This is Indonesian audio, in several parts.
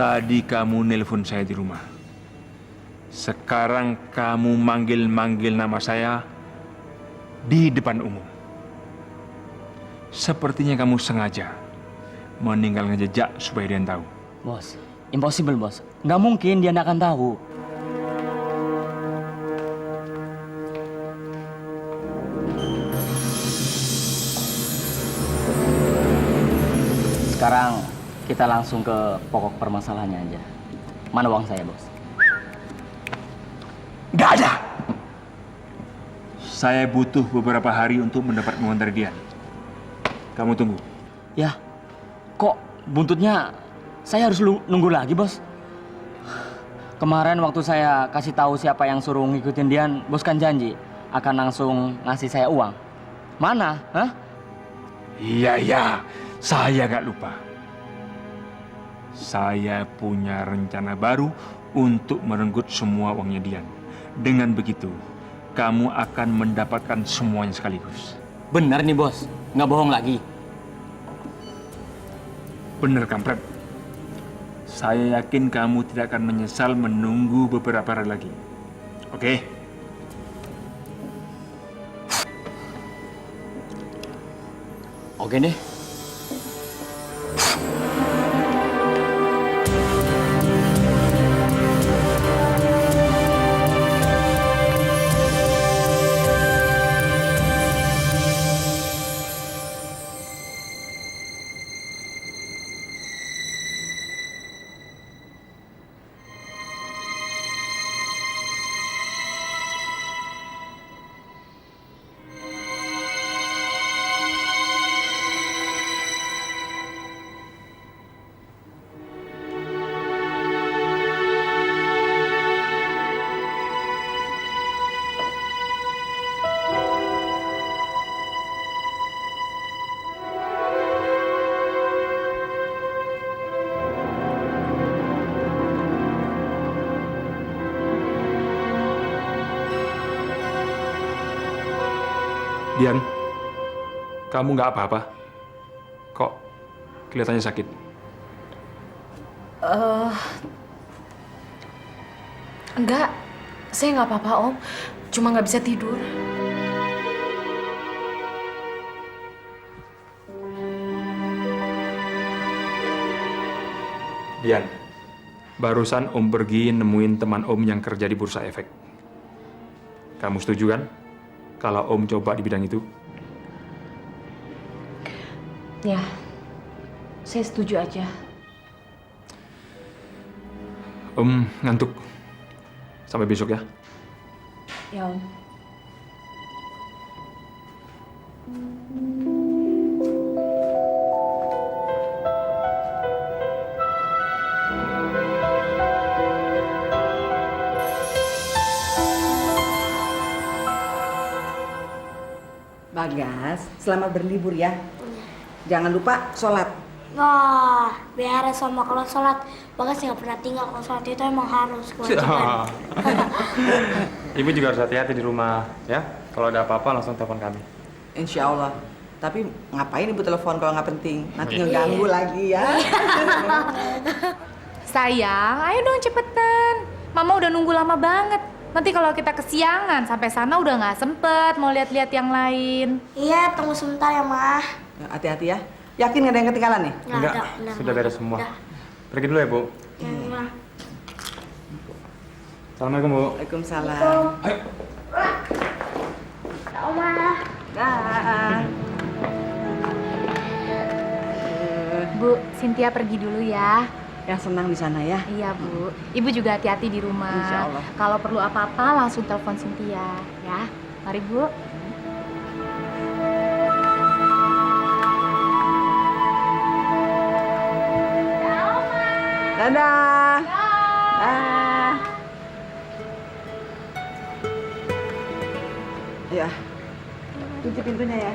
Tadi kamu nelpon saya di rumah. Sekarang kamu manggil-manggil nama saya di depan umum. Sepertinya kamu sengaja meninggalkan jejak supaya dia tahu. Bos, impossible bos. Nggak mungkin dia nggak akan tahu. Sekarang kita langsung ke pokok permasalahannya aja. Mana uang saya, bos? Nggak ada. Saya butuh beberapa hari untuk mendapat uang dari dia. Kamu tunggu. Ya, kok buntutnya saya harus nunggu lagi, bos? Kemarin waktu saya kasih tahu siapa yang suruh ngikutin Dian, bos kan janji akan langsung ngasih saya uang. Mana? Hah? Iya, saya nggak lupa. Saya punya rencana baru untuk merenggut semua uangnya Dian. Dengan begitu, kamu akan mendapatkan semuanya sekaligus. Benar nih, bos. Nggak bohong lagi. Bener, kampret. Saya yakin kamu tidak akan menyesal menunggu beberapa hari lagi. Oke? Oke deh. Dian, kamu nggak apa-apa? Kok kelihatannya sakit? Enggak, saya nggak apa-apa Om. Cuma nggak bisa tidur. Dian, barusan Om pergi nemuin teman Om yang kerja di Bursa Efek. Kamu setuju kan? Kalau Om coba di bidang itu? Ya, saya setuju aja. Om ngantuk. Sampai besok ya. Ya Om. Bagas, selamat berlibur ya. Jangan lupa sholat. Wah, beres sama kalau sholat. Bagas nggak pernah tinggal kalau sholat itu emang harus kewajiban. Ibu juga harus hati-hati di rumah ya. Kalau ada apa-apa langsung telepon kami. Insya Allah. Tapi ngapain ibu telepon kalau nggak penting? Nanti ngeganggu lagi ya. Sayang, ayo dong cepetan. Mama udah nunggu lama banget. Nanti kalau kita kesiangan sampai sana udah nggak sempet mau lihat-lihat yang lain. Iya, tunggu sebentar ya, Mah. Hati-hati ya. Yakin nggak ada yang ketinggalan nih? Enggak, benar, sudah Ma. beres semua. Udah. Pergi dulu ya, Bu. Ma. Assalamualaikum, Bu. Waalaikumsalam. Ayo. Oma. Dah. Bu, Cynthia pergi dulu ya. Yang senang di sana ya. Iya, Bu. Ibu juga hati-hati di rumah. Insya Allah. Kalau perlu apa-apa langsung telepon Cynthia ya. Mari, Bu. Dadah. Dah. Ya. Kunci pintunya ya.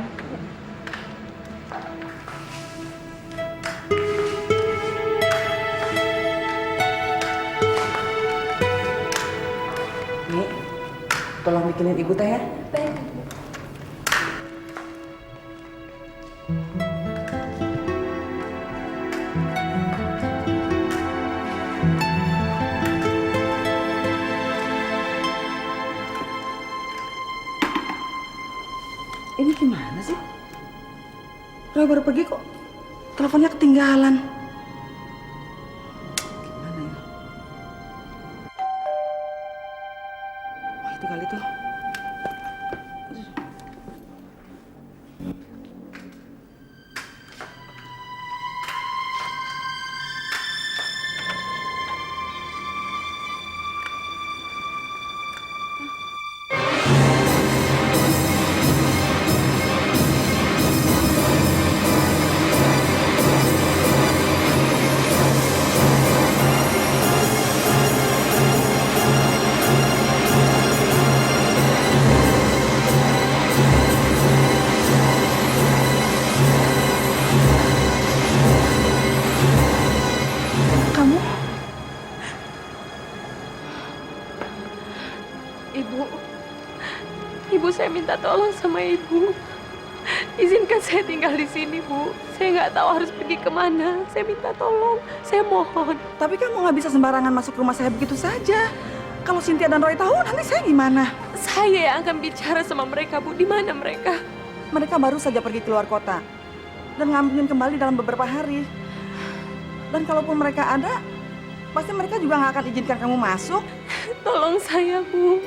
Nih, tolong bikinin ibu teh ya. Roy baru pergi kok. Teleponnya ketinggalan. Gimana ya? Oh, itu kali tuh. Kamu? Ibu saya minta tolong sama ibu. Izinkan saya tinggal di sini, Bu. Saya nggak tahu harus pergi kemana. Saya minta tolong, saya mohon. Tapi kamu nggak bisa sembarangan masuk rumah saya begitu saja. Kalau Cynthia dan Roy tahu, nanti saya gimana? Saya yang akan bicara sama mereka, Bu. Di mana mereka? Mereka baru saja pergi keluar kota dan ngambilin kembali dalam beberapa hari. Dan kalaupun mereka ada, pasti mereka juga nggak akan izinkan kamu masuk. Tolong saya, Bu.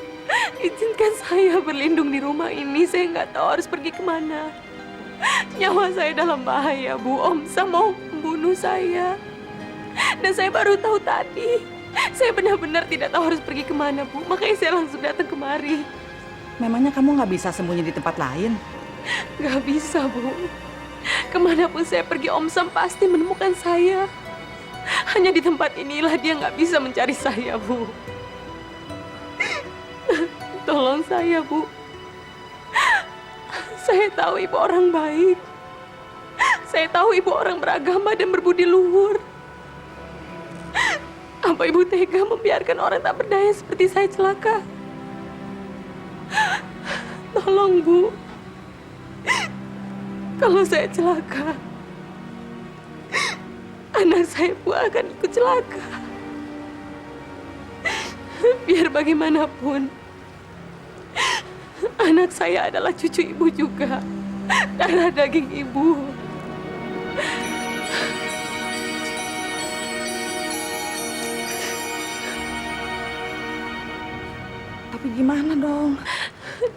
Izinkan saya berlindung di rumah ini. Saya nggak tahu harus pergi kemana. Nyawa saya dalam bahaya, Bu. Om Sam mau membunuh saya. Dan saya baru tahu tadi. Saya benar-benar tidak tahu harus pergi kemana, Bu. Makanya saya langsung datang kemari. Memangnya kamu nggak bisa sembunyi di tempat lain? Nggak bisa, Bu. Kemanapun saya pergi, Om Sam pasti menemukan saya. Hanya di tempat inilah dia nggak bisa mencari saya, Bu. Tolong saya, Bu. Saya tahu ibu orang baik. Saya tahu ibu orang beragama dan berbudi luhur. Apa ibu tega membiarkan orang tak berdaya seperti saya celaka? Tolong, Bu. Kalau saya celaka, anak saya pun akan ikut celaka. Biar bagaimanapun, anak saya adalah cucu ibu juga. Darah daging ibu. Tapi gimana dong?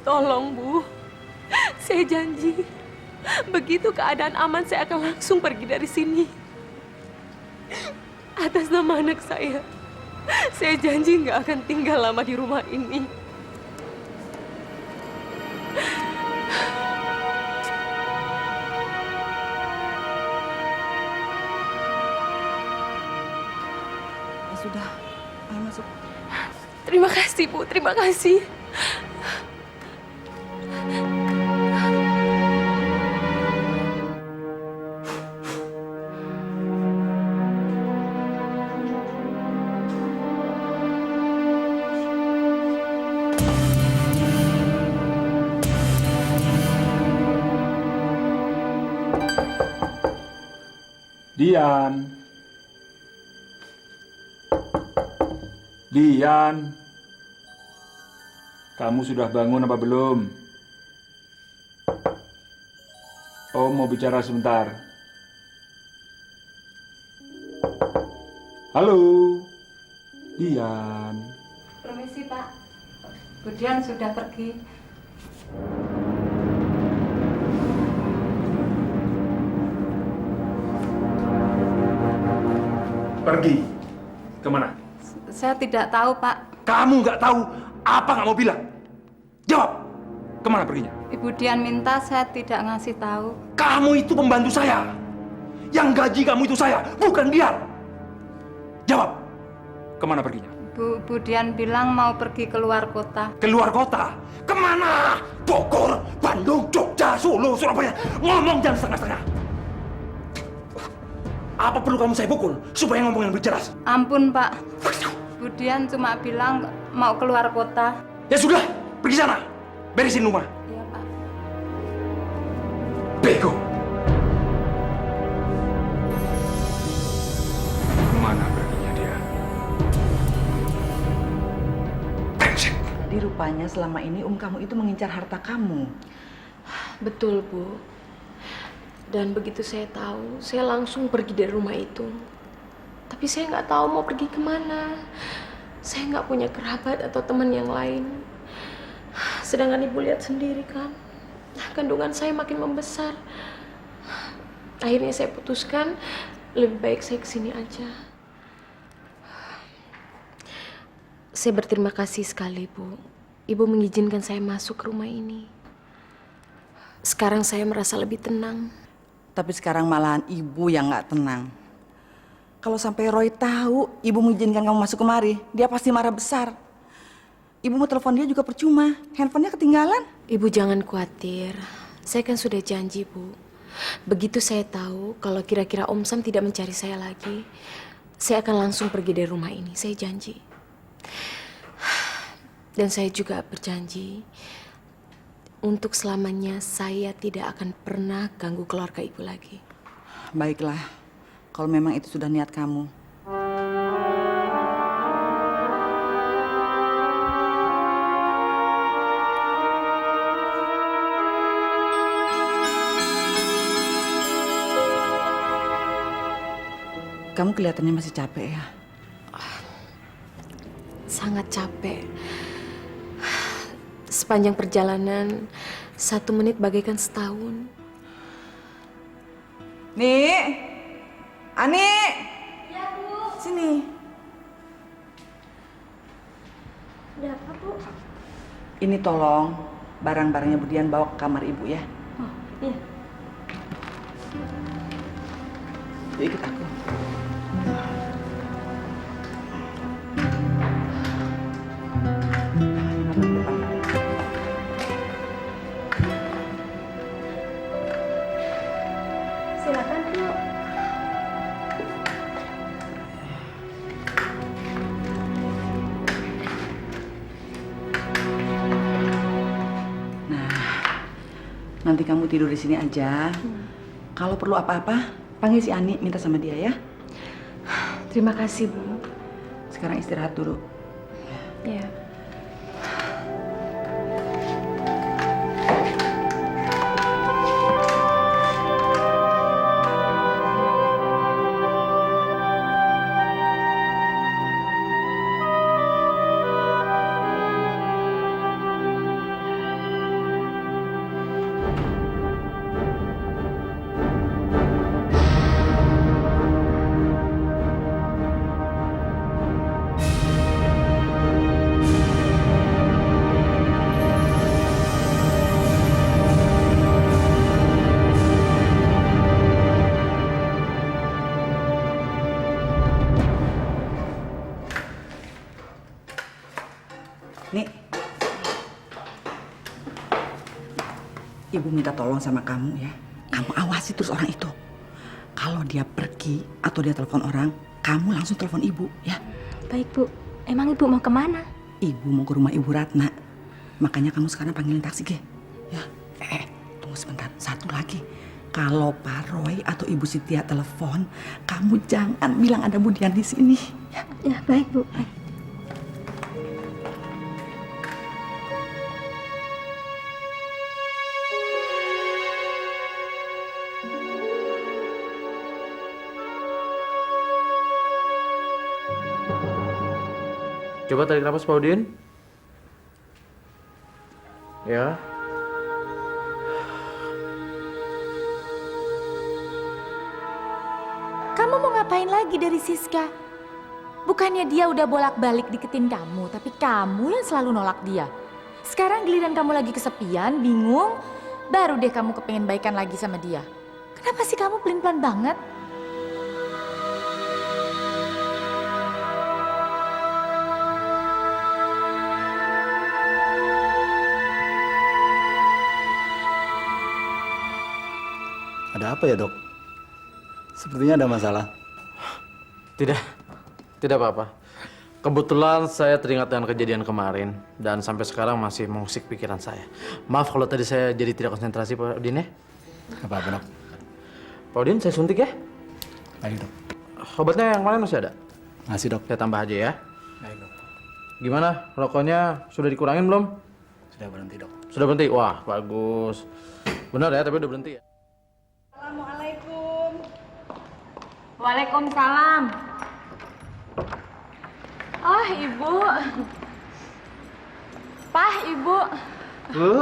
Tolong, Bu. Saya janji, begitu keadaan aman saya akan langsung pergi dari sini. Atas nama anak saya janji nggak akan tinggal lama di rumah ini. Ya sudah, ayo masuk. Terima kasih, Bu. Terima kasih. Dian. Dian. Kamu sudah bangun apa belum? Om mau bicara sebentar. Halo. Dian. Permisi, Pak. Budian sudah pergi. Pergi. Kemana? Saya tidak tahu, Pak. Kamu nggak tahu apa nggak mau bilang? Jawab. Kemana perginya? Ibu Dian minta saya tidak ngasih tahu. Kamu itu pembantu saya. Yang gaji kamu itu saya, bukan dia. Jawab. Kemana perginya? Bu Dian bilang mau pergi keluar kota. Keluar kota? Kemana? Bogor, Bandung, Jogja, Solo, Surabaya. Ngomong jangan setengah-setengah. Apa perlu kamu saya pukul supaya ngomong yang lebih jelas? Ampun, Pak. Bu Dian cuma bilang mau keluar kota. Ya sudah, pergi sana. Beresin rumah. Iya, Pak. Bego. Kemana perginya dia? Brengsek. Jadi rupanya selama ini kamu itu mengincar harta kamu. Betul, Bu. Dan begitu saya tahu, saya langsung pergi dari rumah itu. Tapi saya nggak tahu mau pergi kemana. Saya nggak punya kerabat atau teman yang lain. Sedangkan ibu lihat sendiri kan, kandungan saya makin membesar. Akhirnya saya putuskan lebih baik saya kesini aja. Saya berterima kasih sekali, Bu. Ibu mengizinkan saya masuk ke rumah ini. Sekarang saya merasa lebih tenang. Tapi sekarang malahan ibu yang nggak tenang. Kalau sampai Roy tahu ibu mengizinkan kamu masuk kemari, dia pasti marah besar. Ibu mau telepon dia juga percuma, handphonenya ketinggalan. Ibu jangan khawatir, saya kan sudah janji, Bu. Begitu saya tahu kalau kira-kira Om Sam tidak mencari saya lagi, saya akan langsung pergi dari rumah ini, saya janji. Dan saya juga berjanji, untuk selamanya saya tidak akan pernah ganggu keluarga ibu lagi. Baiklah, kalau memang itu sudah niat kamu. Kamu kelihatannya masih capek ya? Sangat capek. Sepanjang perjalanan, 1 menit bagaikan setahun. Nik! Ani! Ya, Bu. Sini. Ada apa, Bu? Ini tolong barang-barangnya Budian bawa ke kamar ibu ya. Oh, iya. Yuk ikut aku. Silakan, Bu. Nanti kamu tidur di sini aja. Kalau perlu apa-apa, panggil si Ani, minta sama dia ya. Terima kasih, Bu. Sekarang istirahat dulu. Ya. Nih, Ibu minta tolong sama kamu ya. Kamu awasi terus orang itu. Kalau dia pergi atau dia telepon orang, kamu langsung telepon Ibu ya. Baik, Bu. Emang Ibu mau kemana? Ibu mau ke rumah Ibu Ratna. Makanya kamu sekarang panggilin taksi, Ge. Ya. Tunggu sebentar. Satu lagi. Kalau Pak Roy atau Ibu Sitia telepon, kamu jangan bilang ada Budian di sini. Ya. Ya, baik, Bu. Baik. Coba tarik nafas, Pak Udin. Ya. Kamu mau ngapain lagi dari Siska? Bukannya dia udah bolak-balik deketin kamu, tapi kamu yang selalu nolak dia. Sekarang giliran kamu lagi kesepian, bingung, baru deh kamu kepengen baikan lagi sama dia. Kenapa sih kamu pelin-pelan banget? Ada apa ya, Dok? Sepertinya ada masalah. Tidak apa-apa. Kebetulan saya teringat dengan kejadian kemarin dan sampai sekarang masih mengusik pikiran saya. Maaf kalau tadi saya jadi tidak konsentrasi, Pak Udin ya. Apa-apa, Dok? Pak Udin, saya suntik ya. Baik, Dok. Obatnya yang mana masih ada? Masih, Dok. Saya tambah aja ya. Baik, Dok. Gimana? Rokoknya sudah dikurangin belum? Sudah berhenti, Dok. Sudah berhenti? Wah, bagus. Benar ya, tapi udah berhenti ya? Assalamualaikum. Waalaikumsalam. Oh, Ibu. Pak, Ibu. Bu.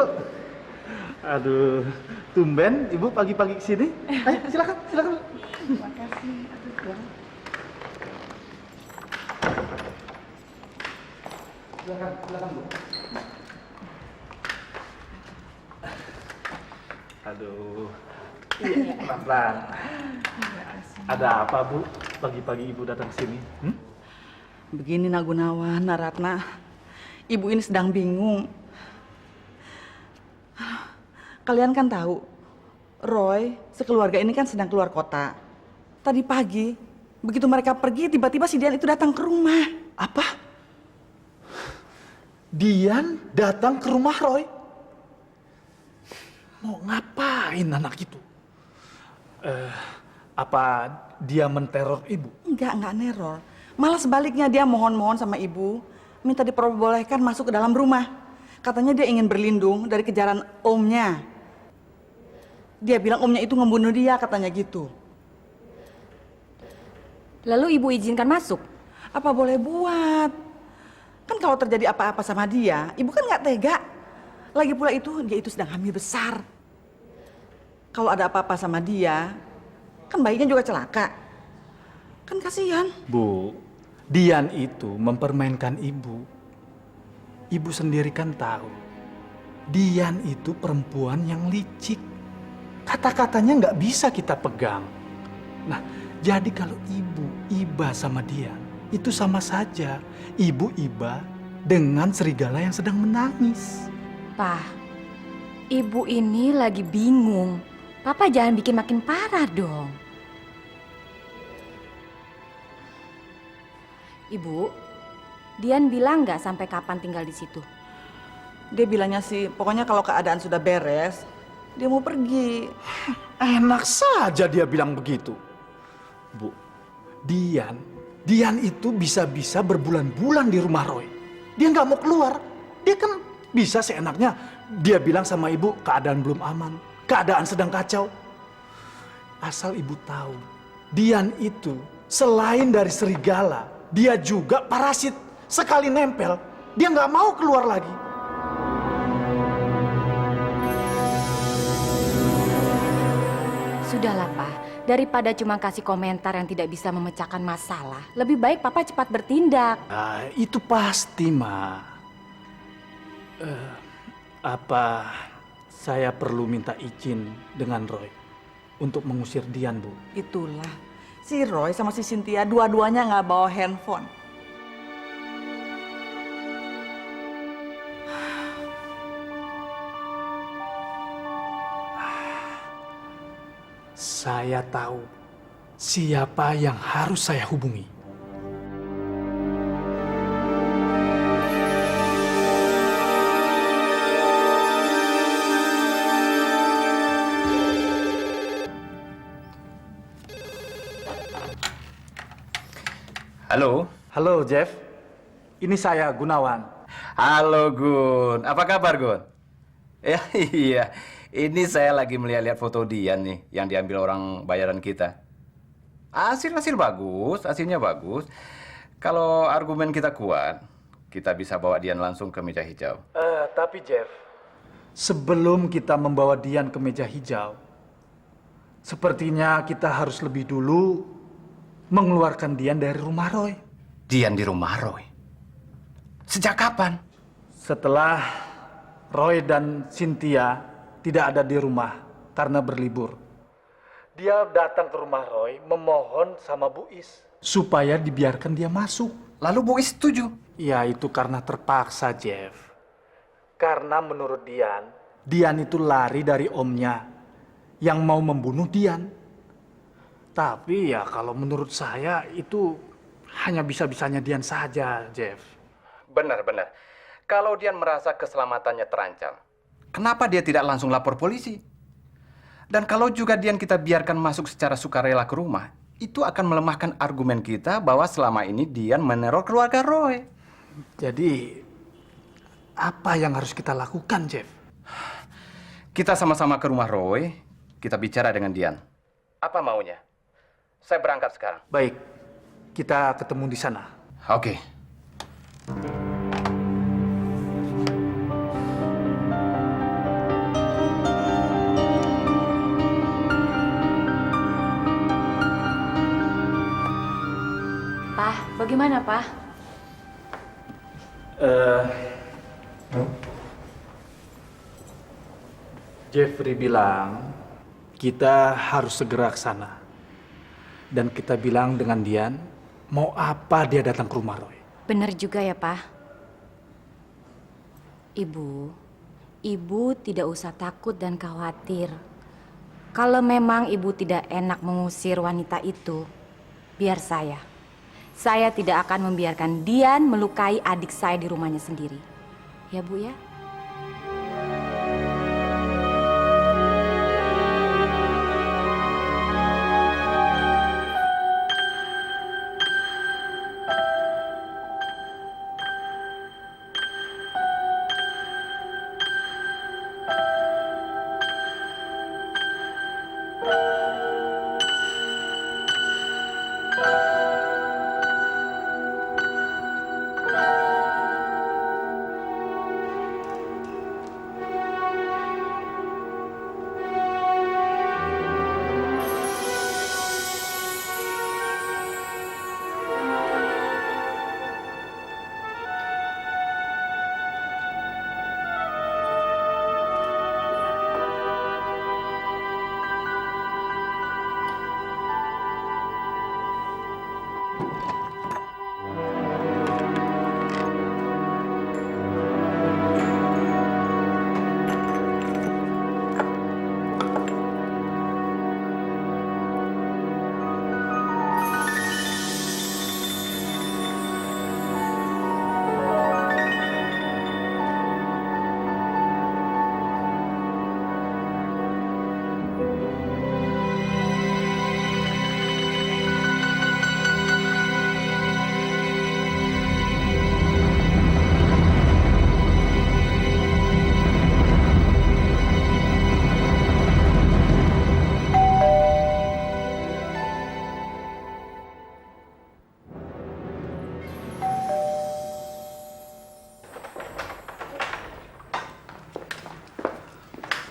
Aduh, tumben Ibu pagi-pagi kesini. Ayo, silakan, silakan. Terima kasih. Silakan, silakan, Bu. Aduh. Iya, pelan-pelan. Ada apa, Bu? Pagi-pagi Ibu datang ke sini? Begini Nak Gunawan, Nak Ratna. Ibu ini sedang bingung. Kalian kan tahu, Roy sekeluarga ini kan sedang keluar kota. Tadi pagi, begitu mereka pergi, tiba-tiba si Dian itu datang ke rumah. Apa? Dian datang ke rumah Roy? Mau ngapain anak itu? Apa dia menteror Ibu? Enggak neror. Malah sebaliknya dia mohon-mohon sama ibu, minta diperbolehkan masuk ke dalam rumah. Katanya dia ingin berlindung dari kejaran omnya. Dia bilang omnya itu ngebunuh dia, katanya gitu. Lalu Ibu izinkan masuk? Apa boleh buat? Kan kalau terjadi apa-apa sama dia, ibu kan nggak tega. Lagi pula dia itu sedang hamil besar. Kalau ada apa-apa sama dia, kan bayinya juga celaka. Kan kasihan. Bu, Dian itu mempermainkan Ibu. Ibu sendiri kan tahu, Dian itu perempuan yang licik. Kata-katanya nggak bisa kita pegang. Nah, jadi kalau Ibu iba sama Dian, itu sama saja Ibu iba dengan serigala yang sedang menangis. Pak, Ibu ini lagi bingung. Papa jangan bikin makin parah dong. Ibu, Dian bilang nggak sampai kapan tinggal di situ? Dia bilangnya sih, pokoknya kalau keadaan sudah beres, dia mau pergi. Enak saja dia bilang begitu. Bu, Dian itu bisa-bisa berbulan-bulan di rumah Roy. Dia nggak mau keluar. Dia kan bisa seenaknya. Dia bilang sama Ibu keadaan belum aman. Keadaan sedang kacau. Asal Ibu tahu, Dian itu selain dari serigala, dia juga parasit. Sekali nempel, dia nggak mau keluar lagi. Sudahlah, Pak. Daripada cuma kasih komentar yang tidak bisa memecahkan masalah, lebih baik Papa cepat bertindak. Nah, itu pasti, Ma. Apa saya perlu minta izin dengan Roy untuk mengusir Dian, Bu? Itulah, si Roy sama si Cynthia dua-duanya nggak bawa handphone. Saya tahu siapa yang harus saya hubungi. Halo. Halo, Jeff. Ini saya, Gunawan. Halo, Gun. Apa kabar, Gun? Ya, iya. Ini saya lagi melihat-lihat foto Dian nih, yang diambil orang bayaran kita. Hasil bagus, hasilnya bagus. Kalau argumen kita kuat, kita bisa bawa Dian langsung ke meja hijau. Tapi Jeff, sebelum kita membawa Dian ke meja hijau, sepertinya kita harus lebih dulu mengeluarkan Dian dari rumah Roy. Dian di rumah Roy? Sejak kapan? Setelah Roy dan Cynthia tidak ada di rumah karena berlibur. Dia datang ke rumah Roy memohon sama Bu Is supaya dibiarkan dia masuk. Lalu Bu Is setuju? Ya, itu karena terpaksa, Jeff. Karena menurut Dian itu lari dari omnya yang mau membunuh Dian. Tapi ya kalau menurut saya itu hanya bisa-bisanya Dian saja, Jeff. Benar. Kalau Dian merasa keselamatannya terancam, kenapa dia tidak langsung lapor polisi? Dan kalau juga Dian kita biarkan masuk secara sukarela ke rumah, itu akan melemahkan argumen kita bahwa selama ini Dian meneror keluarga Roy. Jadi, apa yang harus kita lakukan, Jeff? Kita sama-sama ke rumah Roy, kita bicara dengan Dian. Apa maunya? Saya berangkat sekarang. Baik, kita ketemu di sana. Oke. Pak, bagaimana, Pak? Jeffrey bilang kita harus segera ke sana. Dan kita bilang dengan Dian, mau apa dia datang ke rumah Roy. Benar juga ya, Pak. Ibu tidak usah takut dan khawatir. Kalau memang ibu tidak enak mengusir wanita itu, biar saya. Saya tidak akan membiarkan Dian melukai adik saya di rumahnya sendiri. Ya, Bu ya?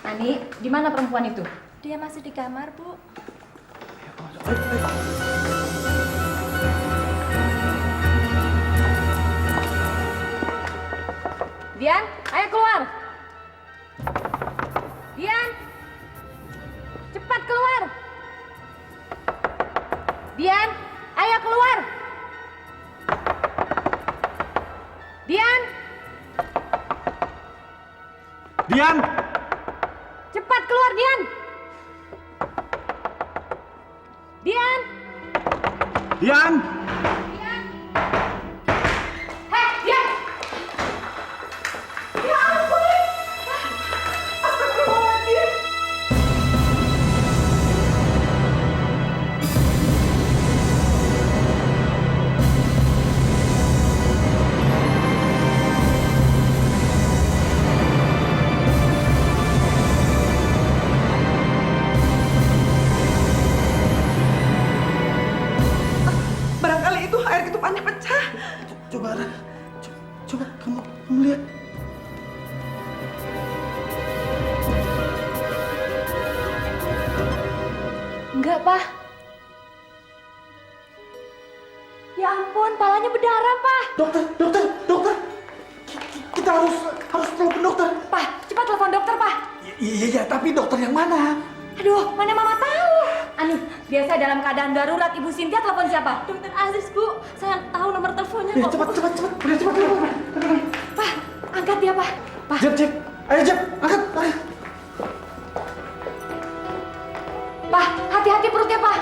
Ani, di mana perempuan itu? Dia masih di kamar, Bu. Dian, ayo keluar. Dian, cepat keluar. Dian, ayo keluar. Dian. Dian! Cepat keluar, Dian. Dian. Dian! Dian. Hei, Dian. Ya ampun. Astagfirullahaladzim. Barangkali itu air ketupannya pecah. Coba kamu lihat. Enggak, Pak. Ya ampun, palanya berdarah, Pak. Dokter. Kita harus telepon dokter. Pak, cepat telepon dokter, Pak. Iya, tapi dokter yang mana? Aduh, mana Mama tahu. Ani, biasa dalam keadaan darurat Ibu Cynthia telepon siapa? Dokter Aziz, Bu. Saya tahu nomor teleponnya kok. Cepat. Udah cepat. Pak, angkat dia, Pak. Pak. Jep. Ayo, Jep. Angkat. Ayo. Pak, hati-hati perutnya, Pak.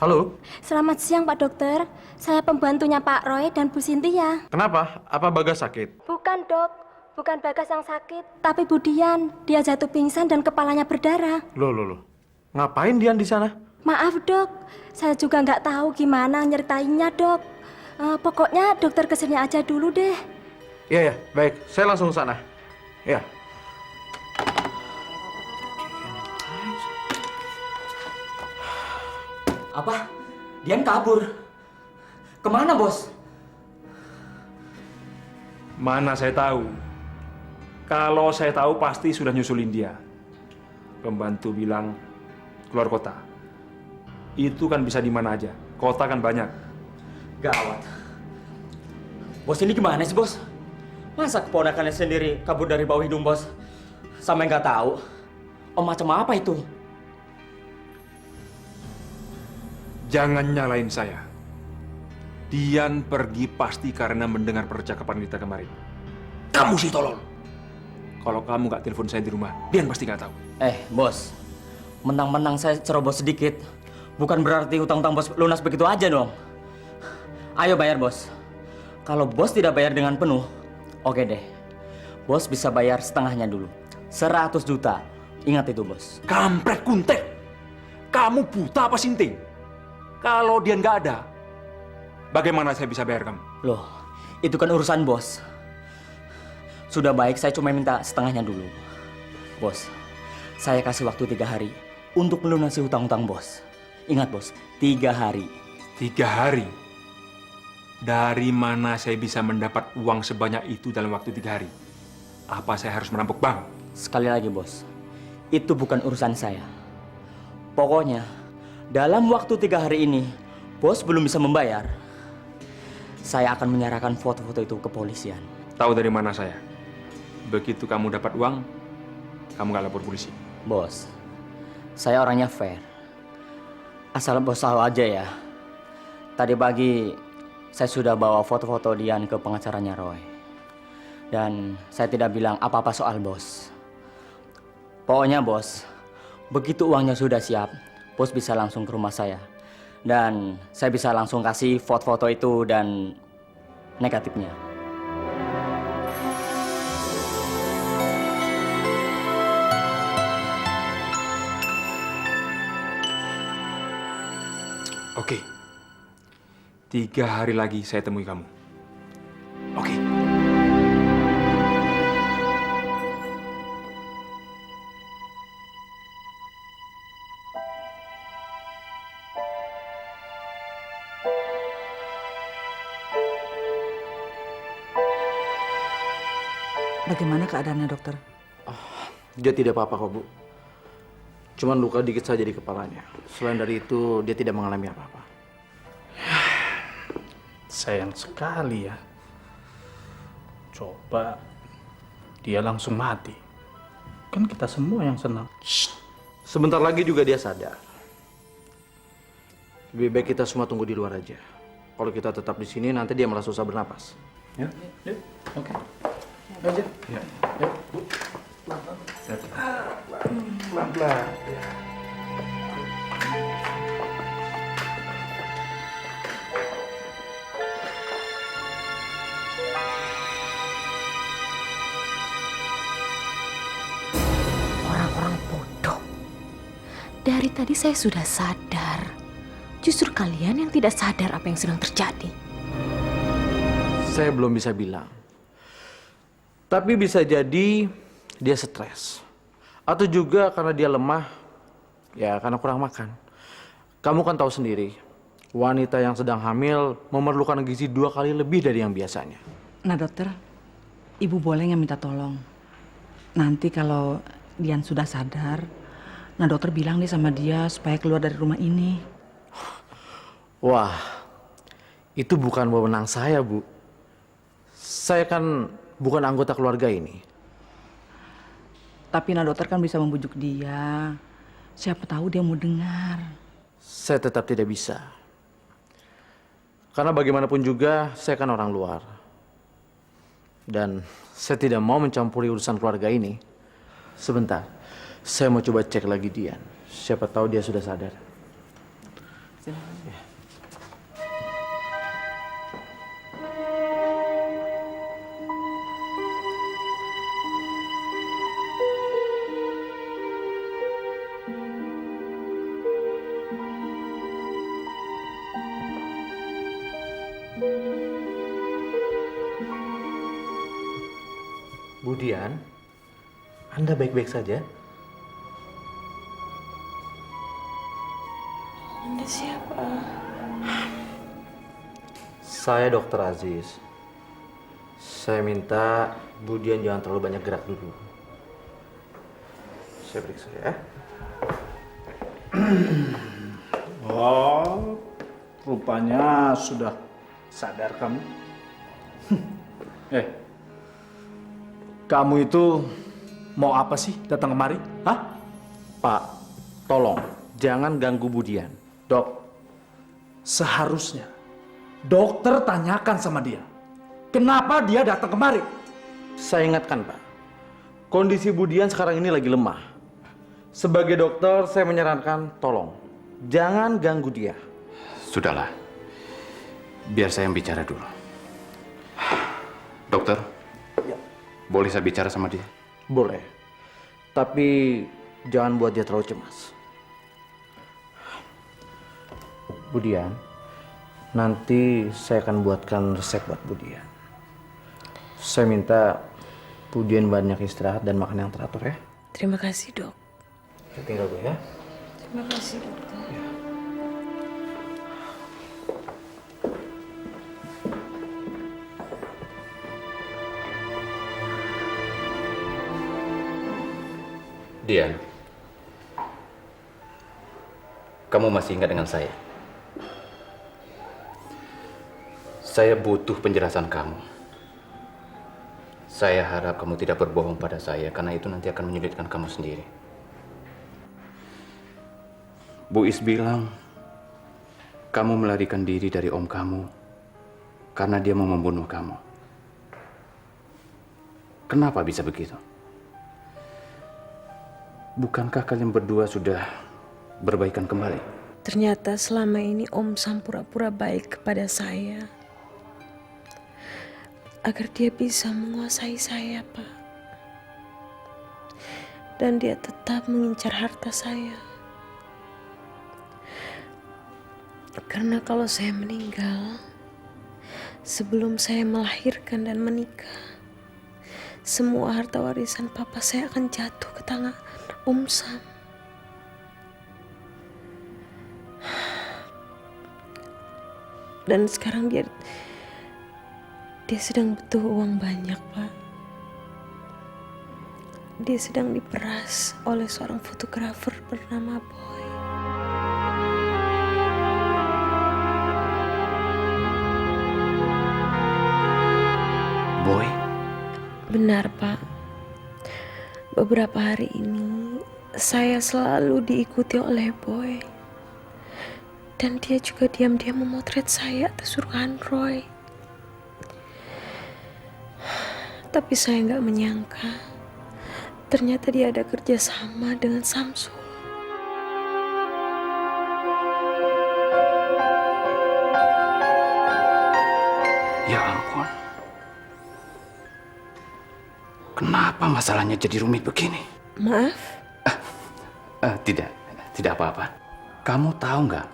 Halo? Selamat siang, Pak Dokter. Saya pembantunya Pak Roy dan Bu Cynthia. Kenapa? Apa Bagas sakit? Bukan, Dok. Bukan Bagas yang sakit, tapi Bu Dian. Dia jatuh pingsan dan kepalanya berdarah. Loh. Ngapain Dian di sana? Maaf, Dok. Saya juga nggak tahu gimana nyeritainnya, Dok. Pokoknya dokter kesini aja dulu deh. Iya, ya, baik. Saya langsung ke sana. Ya. Apa? Dian kabur. Kemana, bos? Mana saya tahu. Kalau saya tahu pasti sudah nyusulin dia. Pembantu bilang keluar kota. Itu kan bisa di mana aja. Kota kan banyak. Gawat. Bos ini gimana sih, bos? Masa keponakannya sendiri kabur dari bawah hidung, bos? Sampai nggak tahu. Om macam apa itu? Jangan nyalain saya. Dian pergi pasti karena mendengar percakapan kita kemarin. Kamu sih tolol. Kalau kamu nggak telepon saya di rumah, Dian pasti nggak tahu. Bos. Menang-menang saya cerobos sedikit. Bukan berarti utang-utang bos lunas begitu aja dong. Ayo bayar, bos. Kalau bos tidak bayar dengan penuh, oke deh. Bos bisa bayar setengahnya dulu. 100 juta. Ingat itu, bos. Kampret kuntek. Kamu buta apa sinting? Kalau Dian nggak ada, bagaimana saya bisa bayar kamu? Loh, itu kan urusan bos. Sudah baik, saya cuma minta setengahnya dulu. Bos, saya kasih waktu 3 hari untuk melunasi hutang-hutang bos. Ingat, bos, 3 hari. 3 hari? Dari mana saya bisa mendapat uang sebanyak itu dalam waktu 3 hari? Apa saya harus merampok bank? Sekali lagi, bos. Itu bukan urusan saya. Pokoknya, dalam waktu 3 hari ini, bos belum bisa membayar, saya akan menyerahkan foto-foto itu ke polisian. Tahu dari mana saya? Begitu kamu dapat uang, kamu nggak lapor polisi. Bos, saya orangnya fair. Asal bos tahu aja ya. Tadi pagi, saya sudah bawa foto-foto Dian ke pengacaranya Roy. Dan saya tidak bilang apa-apa soal bos. Pokoknya bos, begitu uangnya sudah siap, bos bisa langsung ke rumah saya. Dan saya bisa langsung kasih foto-foto itu dan negatifnya. Oke. 3 hari lagi saya temui kamu. Oke. Bagaimana keadaannya, dokter? Dia tidak apa-apa kok, Bu. Cuman luka dikit saja di kepalanya. Selain dari itu, dia tidak mengalami apa-apa. Sayang sekali ya. Coba dia langsung mati. Kan kita semua yang senang. Sebentar lagi juga dia sadar. Lebih baik kita semua tunggu di luar aja. Kalau kita tetap di sini, nanti dia malah susah bernapas. Ya, yuk. Oke. Aja. Ya. Yuk. Pelan-pelan. Orang-orang bodoh. Dari tadi saya sudah sadar. Justru kalian yang tidak sadar apa yang sedang terjadi. Saya belum bisa bilang. Tapi bisa jadi dia stres. Atau juga karena dia lemah, ya karena kurang makan. Kamu kan tahu sendiri, wanita yang sedang hamil memerlukan gizi 2 kali lebih dari yang biasanya. Nah, dokter, ibu boleh nggak minta tolong? Nanti kalau Dian sudah sadar, nah dokter bilang nih sama dia supaya keluar dari rumah ini. Wah, itu bukan wewenang saya, Bu. Saya kan bukan anggota keluarga ini. Tapi nah dokter kan bisa membujuk dia. Siapa tahu dia mau dengar. Saya tetap tidak bisa. Karena bagaimanapun juga, saya kan orang luar. Dan saya tidak mau mencampuri urusan keluarga ini. Sebentar, saya mau coba cek lagi Dian. Siapa tahu dia sudah sadar. Ya. Dian, Anda baik-baik saja? Anda siapa? Saya Dokter Aziz. Saya minta Bu Dian jangan terlalu banyak gerak dulu. Saya periksa ya. Oh, rupanya sudah sadar kamu. Kamu itu mau apa sih datang kemari? Hah? Pak, tolong jangan ganggu Bu Dian. Dok, seharusnya dokter tanyakan sama dia. Kenapa dia datang kemari? Saya ingatkan, Pak. Kondisi Bu Dian sekarang ini lagi lemah. Sebagai dokter, saya menyarankan tolong jangan ganggu dia. Sudahlah. Biar saya yang bicara dulu. Dokter, boleh saya bicara sama dia? Boleh. Tapi jangan buat dia terlalu cemas. Bu Dian, nanti saya akan buatkan resep buat Bu Dian. Saya minta Bu Dian banyak istirahat dan makan yang teratur ya. Terima kasih, Dok. Saya tinggal dulu ya. Terima kasih, dokter. Dian, kamu masih ingat dengan saya? Saya butuh penjelasan kamu. Saya harap kamu tidak berbohong pada saya, karena itu nanti akan menyulitkan kamu sendiri. Bu Is bilang, kamu melarikan diri dari om kamu karena dia mau membunuh kamu. Kenapa bisa begitu? Bukankah kalian berdua sudah berbaikan kembali? Ternyata selama ini Om Sam pura-pura baik kepada saya. Agar dia bisa menguasai saya, Pak. Dan dia tetap mengincar harta saya. Karena kalau saya meninggal, sebelum saya melahirkan dan menikah, semua harta warisan papa saya akan jatuh ke tangan Om Sam. Dan sekarang dia sedang butuh uang banyak, Pak. Dia sedang diperas oleh seorang fotografer bernama Boy. Boy? Benar, Pak. Beberapa hari ini saya selalu diikuti oleh Boy. Dan dia juga diam-diam memotret saya atas suruhan Roy. Tapi saya nggak menyangka ternyata dia ada kerjasama dengan Samsul. Ya ampun. Kenapa masalahnya jadi rumit begini? Maaf? Tidak apa-apa. Kamu tahu nggak?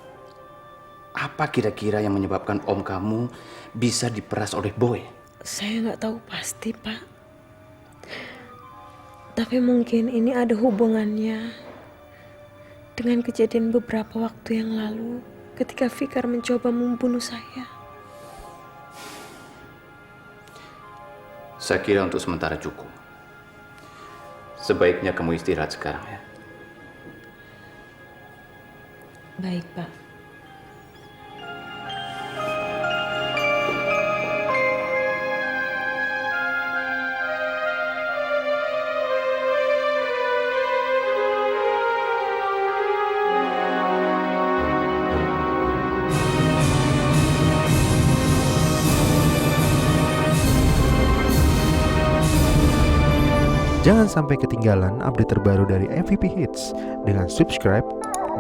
Apa kira-kira yang menyebabkan om kamu bisa diperas oleh Boy? Saya nggak tahu pasti, Pak. Tapi mungkin ini ada hubungannya dengan kejadian beberapa waktu yang lalu ketika Fikar mencoba membunuh saya. Saya kira untuk sementara cukup. Sebaiknya kamu istirahat sekarang ya. Baik, Pak. Jangan sampai ketinggalan update terbaru dari MVP Hits dengan subscribe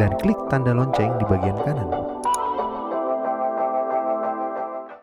dan klik tanda lonceng di bagian kanan.